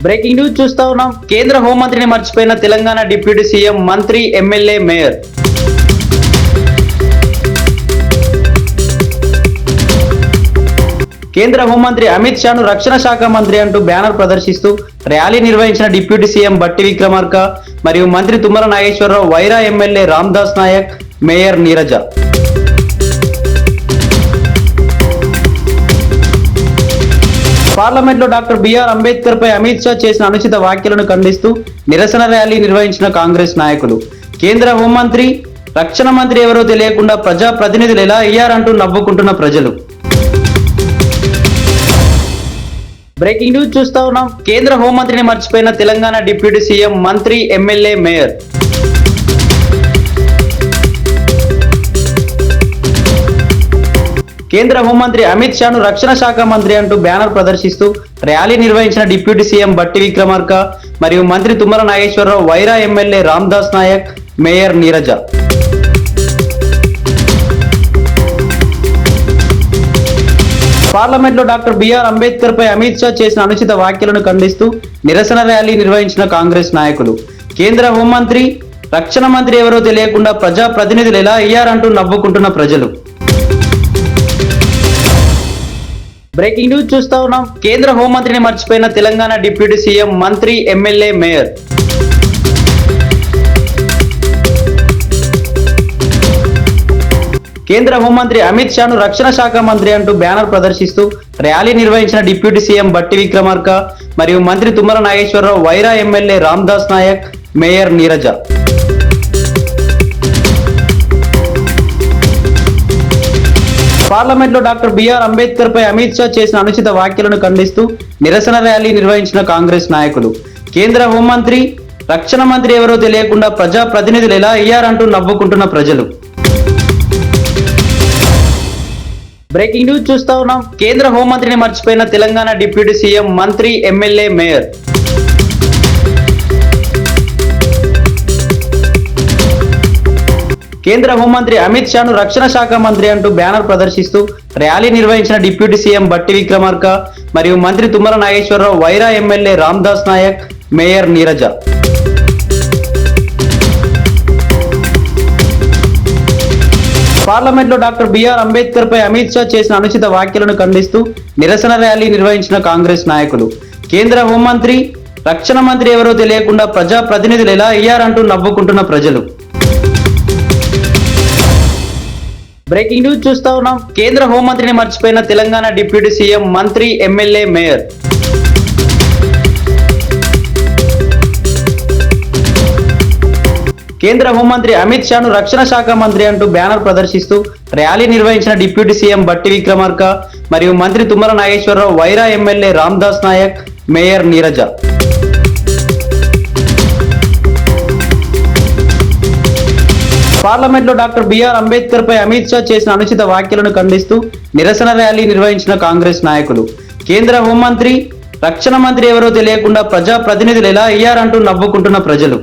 Breaking news చూస్తా ఉన్నాం. కేంద్ర హోంమంత్రిని మర్చిపోయిన తెలంగాణ డిప్యూటీ సీఎం, మంత్రి, ఎమ్మెల్యే, మేయర్. కేంద్ర హోంమంత్రి అమిత్ షాను రక్షణ శాఖ మంత్రి అంటూ బ్యానర్ ప్రదర్శిస్తూ ర్యాలీ నిర్వహించిన డిప్యూటీ సీఎం బట్టి విక్రమార్క మరియు మంత్రి Tummala Nageswararao, Wyra MLA Ramdas Naik, mayor Neeraja. Parliament లో డాక్టర్ బిఆర్ అంబేద్కర్ పై అమిత్ షా చేసిన అనుచిత వ్యాఖ్యలను ఖండిస్తూ నిరసన ర్యాలీ నిర్వహించిన కాంగ్రెస్ నాయకులు. కేంద్ర హోంమంత్రి, రక్షణ మంత్రి ఎవరో తెలియకుండా ప్రజా ప్రతినిధులు ఎలా అయ్యారంటూ నవ్వుకుంటున్న ప్రజలు. బ్రేకింగ్ న్యూస్ చూస్తా ఉన్నాం. కేంద్ర హోంమంత్రిని మర్చిపోయిన తెలంగాణ డిప్యూటీ సీఎం, మంత్రి, ఎమ్మెల్యే, మేయర్. కేంద్ర హోంమంత్రి అమిత్ షాను రక్షణ శాఖ మంత్రి అంటూ బ్యానర్ ప్రదర్శిస్తూ ర్యాలీ నిర్వహించిన డిప్యూటీ సీఎం బట్టి విక్రమార్క మరియు మంత్రి Tummala Nageswararao, Wyra MLA Ramdas Naik, mayor Neeraja. Parliament లో డాక్టర్ బిఆర్ అంబేద్కర్ పై అమిత్ షా చేసిన అనుచిత వ్యాఖ్యలను ఖండిస్తూ నిరసన ర్యాలీ నిర్వహించిన కాంగ్రెస్ నాయకులు. కేంద్ర హోంమంత్రి, రక్షణ మంత్రి ఎవరో తెలియకుండా ప్రజా ప్రతినిధులు ఎలా అయ్యారంటూ నవ్వుకుంటున్న ప్రజలు. బ్రేకింగ్ న్యూస్ చూస్తా ఉన్నాం. కేంద్ర హోంమంత్రిని మర్చిపోయిన తెలంగాణ డిప్యూటీ సీఎం, మంత్రి, ఎమ్మెల్యే, మేయర్. కేంద్ర హోంమంత్రి అమిత్ షాను రక్షణ శాఖ మంత్రి అంటూ బ్యానర్ ప్రదర్శిస్తూ ర్యాలీ నిర్వహించిన డిప్యూటీ సీఎం బట్టి విక్రమార్క మరియు మంత్రి Tummala Nageswararao, Wyra MLA Ramdas Naik, mayor Neeraja. Parliament లో డాక్టర్ బిఆర్ అంబేద్కర్ పై అమిత్ షా చేసిన అనుచిత వ్యాఖ్యలను ఖండిస్తూ నిరసన ర్యాలీ నిర్వహించిన కాంగ్రెస్ నాయకులు. కేంద్ర హోంమంత్రి, రక్షణ మంత్రి ఎవరో తెలియకుండా ప్రజా ప్రతినిధులు ఎలా అయ్యారంటూ నవ్వుకుంటున్న ప్రజలు. బ్రేకింగ్ న్యూస్ చూస్తా ఉన్నాం. కేంద్ర హోంమంత్రిని మర్చిపోయిన తెలంగాణ డిప్యూటీ సీఎం, మంత్రి, ఎమ్మెల్యే, మేయర్. కేంద్ర హోంమంత్రి అమిత్ షాను రక్షణ శాఖ మంత్రి అంటూ బ్యానర్ ప్రదర్శిస్తూ ర్యాలీ నిర్వహించిన డిప్యూటీ సీఎం బట్టి విక్రమార్క మరియు మంత్రి Tummala Nageswararao, Wyra MLA Ramdas Naik, mayor Neeraja. Parliament లో డాక్టర్ బిఆర్ అంబేద్కర్ పై అమిత్ షా చేసిన అనుచిత వ్యాఖ్యలను ఖండిస్తూ నిరసన ర్యాలీ నిర్వహించిన కాంగ్రెస్ నాయకులు. కేంద్ర హోంమంత్రి, రక్షణ మంత్రి ఎవరో తెలియకుండా ప్రజా ప్రతినిధులు ఎలా అయ్యారంటూ నవ్వుకుంటున్న ప్రజలు. బ్రేకింగ్ న్యూస్ చూస్తా ఉన్నాం. కేంద్ర హోంమంత్రిని మర్చిపోయిన తెలంగాణ డిప్యూటీ సీఎం, మంత్రి, ఎమ్మెల్యే, మేయర్. కేంద్ర హోంమంత్రి అమిత్ షాను రక్షణ శాఖ మంత్రి అంటూ బ్యానర్ ప్రదర్శిస్తూ ర్యాలీ నిర్వహించిన డిప్యూటీ సీఎం బట్టి విక్రమార్క మరియు మంత్రి Tummala Nageswararao, Wyra MLA Ramdas Naik, mayor Neeraja. Parliament లో డాక్టర్ బిఆర్ అంబేద్కర్ పై అమిత్ షా చేసిన అనుచిత వ్యాఖ్యలను ఖండిస్తూ నిరసన ర్యాలీ నిర్వహించిన కాంగ్రెస్ నాయకులు. కేంద్ర హోంమంత్రి, రక్షణ మంత్రి ఎవరో తెలియకుండా ప్రజా ప్రతినిధులు ఎలా అయ్యారంటూ నవ్వుకుంటున్న ప్రజలు.